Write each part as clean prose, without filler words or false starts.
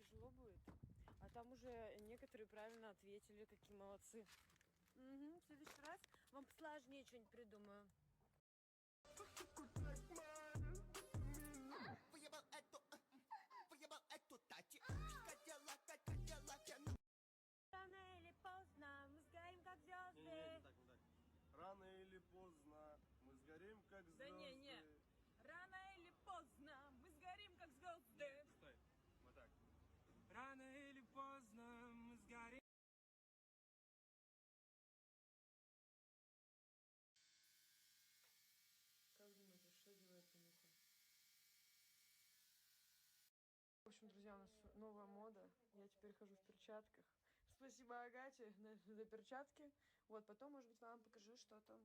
тяжело будет. А там уже некоторые правильно ответили, какие молодцы. Угу, в следующий раз вам посложнее что-нибудь придумаю. Рано или поздно мы сгорим, как звезды. Не так. Рано или поздно мы сгорим, как звезды. Да не. Рано или поздно мы сгорим, как звезды. Стой, вот так. Рано или поздно мы сгорим. Как думаете, что делает Танюха? В общем, друзья, у нас новая мода. Я теперь хожу в перчатках. Спасибо Агате за перчатки. Вот, потом, может быть, вам покажу, что там.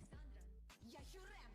Александра, я Хюррем.